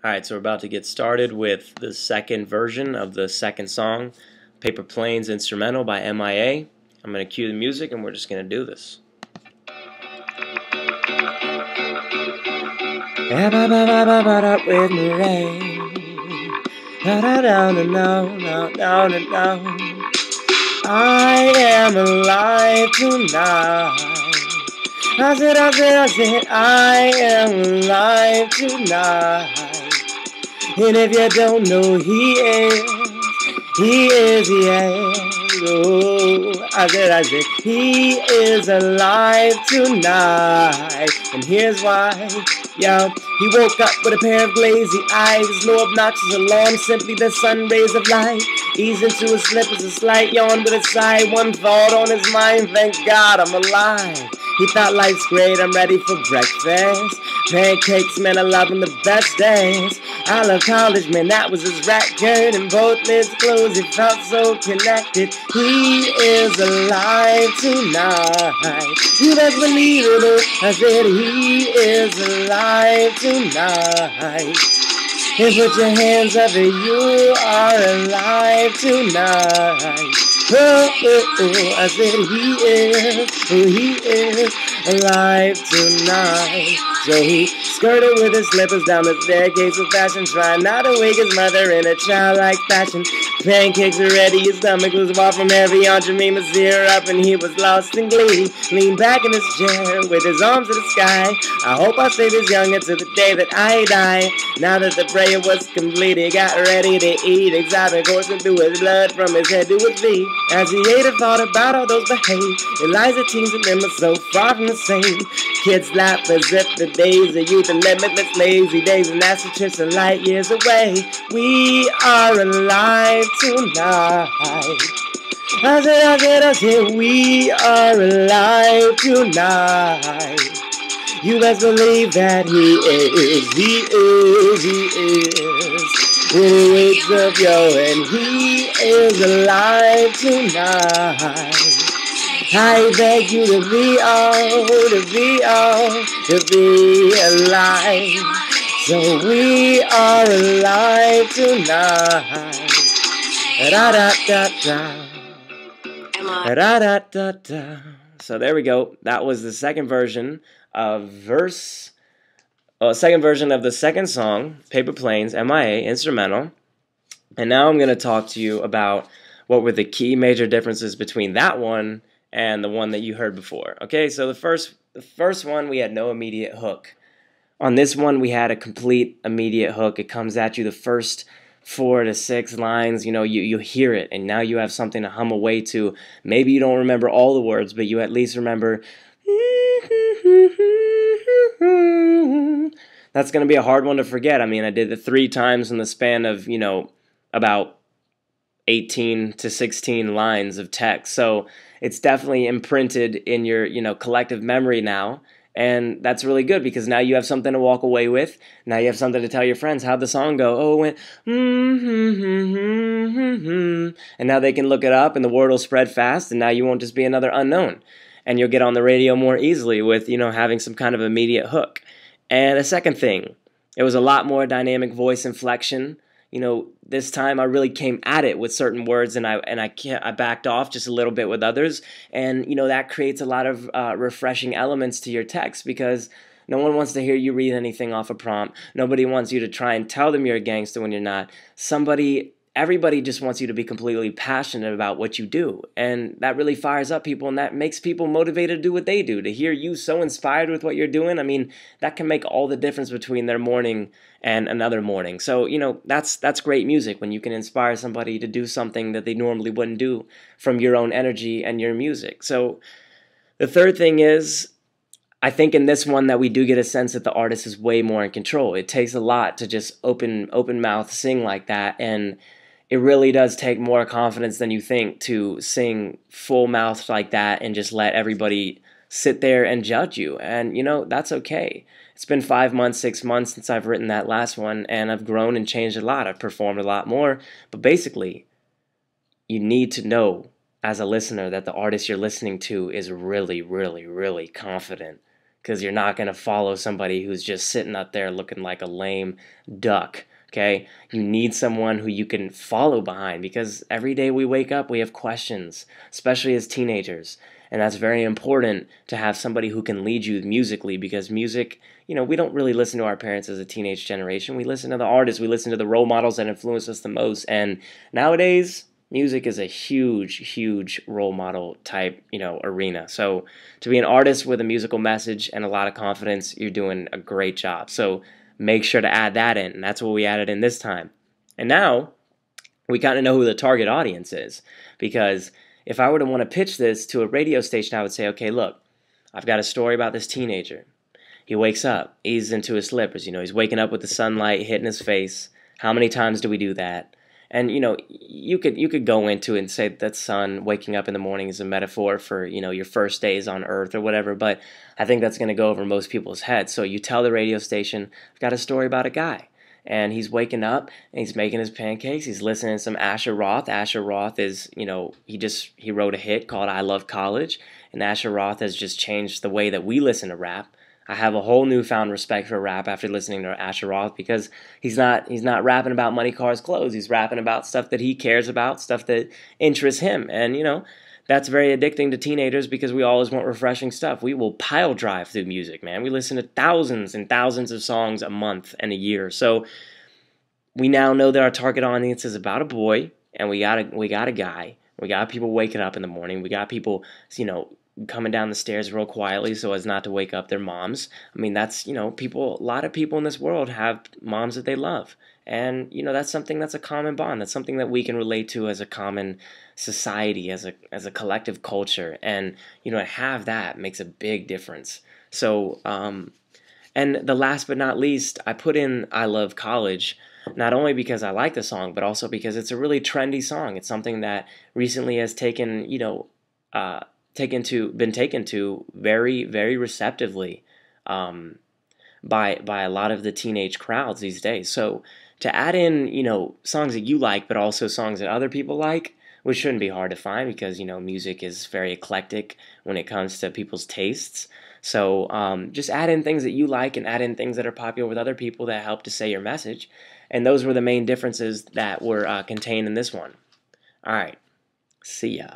Alright, so we're about to get started with the second version of the second song, Paper Planes Instrumental by MIA. I'm going to cue the music and we're just going to do this. With me rain. I am alive tonight. I said, I am alive tonight. And if you don't know, he is. Oh, I said, he is alive tonight. And here's why, yo. He woke up with a pair of glazy eyes, no obnoxious alarm, simply the sun rays of light. Ease into his slippers, a slight yawn with a sigh, one thought on his mind, thank God I'm alive. He thought life's great, I'm ready for breakfast. Pancakes, man, I love them the best days. I love college, man, that was his record. And both lids closed, he felt so connected. He is alive tonight. You best believe it, I said he is alive tonight. And put your hands up and you are alive tonight. Oh, I said he is alive tonight. So he skirted with his slippers down the staircase of fashion, trying not to wake his mother in a childlike fashion. Pancakes were ready, his stomach was far from heavy, on Jemima syrup, and he was lost in glee. Leaned back in his chair with his arms to the sky. I hope I stay this young until the day that I die. Now that the prayer was complete, he got ready to eat, excitement coursing through his blood from his head to his feet. As he ate and thought about all those behaviors, Eliza teens and them are so far from the same. Kids laugh as if the days of youth are limitless, lazy days, and that's just a light years away. We are alive tonight. I said, we are alive tonight. You best believe that he is. When he wakes up, yo, and he is alive tonight. I beg you to be alive. So we are alive tonight. Da-da-da-da. So there we go. That was the second version of second version of the second song, Paper Planes, MIA, instrumental. And now I'm going to talk to you about what were the key major differences between that one and the one that you heard before. Okay, so the first one, we had no immediate hook. On this one, we had a complete immediate hook. It comes at you the first 4 to 6 lines. You know, you hear it, and now you have something to hum away to. Maybe you don't remember all the words, but you at least remember. That's going to be a hard one to forget. I mean, I did it 3 times in the span of, you know, about 18 to 16 lines of text. So it's definitely imprinted in your, you know, collective memory now. And that's really good because now you have something to walk away with. Now you have something to tell your friends. How'd the song go? Oh, it went and now they can look it up and the word will spread fast and now you won't just be another unknown. And you'll get on the radio more easily with, you know, having some kind of immediate hook. And the second thing, it was a lot more dynamic voice inflection. You know, this time I really came at it with certain words, and I backed off just a little bit with others, and you know that creates a lot of refreshing elements to your text because no one wants to hear you read anything off a prompt. Nobody wants you to try and tell them you're a gangster when you're not. Everybody just wants you to be completely passionate about what you do, and that really fires up people, and that makes people motivated to do what they do. To hear you so inspired with what you're doing, I mean, that can make all the difference between their morning and another morning. So, you know, that's great music when you can inspire somebody to do something that they normally wouldn't do from your own energy and your music. So the third thing is, I think in this one that we do get a sense that the artist is way more in control. It takes a lot to just open mouth sing like that, and it really does take more confidence than you think to sing full mouth like that and just let everybody sit there and judge you. And, you know, that's okay. It's been 5 months, 6 months since I've written that last one, and I've grown and changed a lot. I've performed a lot more. But basically, you need to know as a listener that the artist you're listening to is really, really, really confident. because you're not going to follow somebody who's just sitting up there looking like a lame duck. Okay, you need someone who you can follow behind, because every day we wake up we have questions, especially as teenagers, and that's very important to have somebody who can lead you musically, because music, we don't really listen to our parents as a teenage generation. We listen to the artists, we listen to the role models that influence us the most, and nowadays music is a huge role model type, arena. So to be an artist with a musical message and a lot of confidence, you're doing a great job. So make sure to add that in, and that's what we added in this time. And now we kind of know who the target audience is, because if I were to want to pitch this to a radio station, I would say, okay, look, I've got a story about this teenager. He wakes up, he's into his slippers, he's waking up with the sunlight hitting his face. How many times do we do that? And you could go into it and say that sun waking up in the morning is a metaphor for your first days on Earth or whatever, but I think that's going to go over most people's heads. So you tell the radio station, I've got a story about a guy, and he's waking up and he's making his pancakes. He's listening to some Asher Roth. Asher Roth is he wrote a hit called "I Love College," and Asher Roth has just changed the way that we listen to rap. I have a whole newfound respect for rap after listening to Asher Roth, because he's not rapping about money, cars, clothes. He's rapping about stuff that he cares about, stuff that interests him. And that's very addicting to teenagers, because we always want refreshing stuff. We will pile drive through music, man. We listen to thousands and thousands of songs a month and a year. So we now know that our target audience is about a boy, and we got a guy. We got people waking up in the morning. We got people, coming down the stairs real quietly so as not to wake up their moms. I mean, that's, people, a lot of people in this world have moms that they love. And, that's something that's a common bond. That's something that we can relate to as a common society, as a collective culture. And, to have that makes a big difference. So, and the last but not least, I put in "I Love College," not only because I like the song, but also because it's a really trendy song. It's something that recently has taken, been taken to very, very receptively by a lot of the teenage crowds these days. So to add in, songs that you like, but also songs that other people like, which shouldn't be hard to find, because, music is very eclectic when it comes to people's tastes. So just add in things that you like, and add in things that are popular with other people that help to say your message. And those were the main differences that were contained in this one. All right. See ya.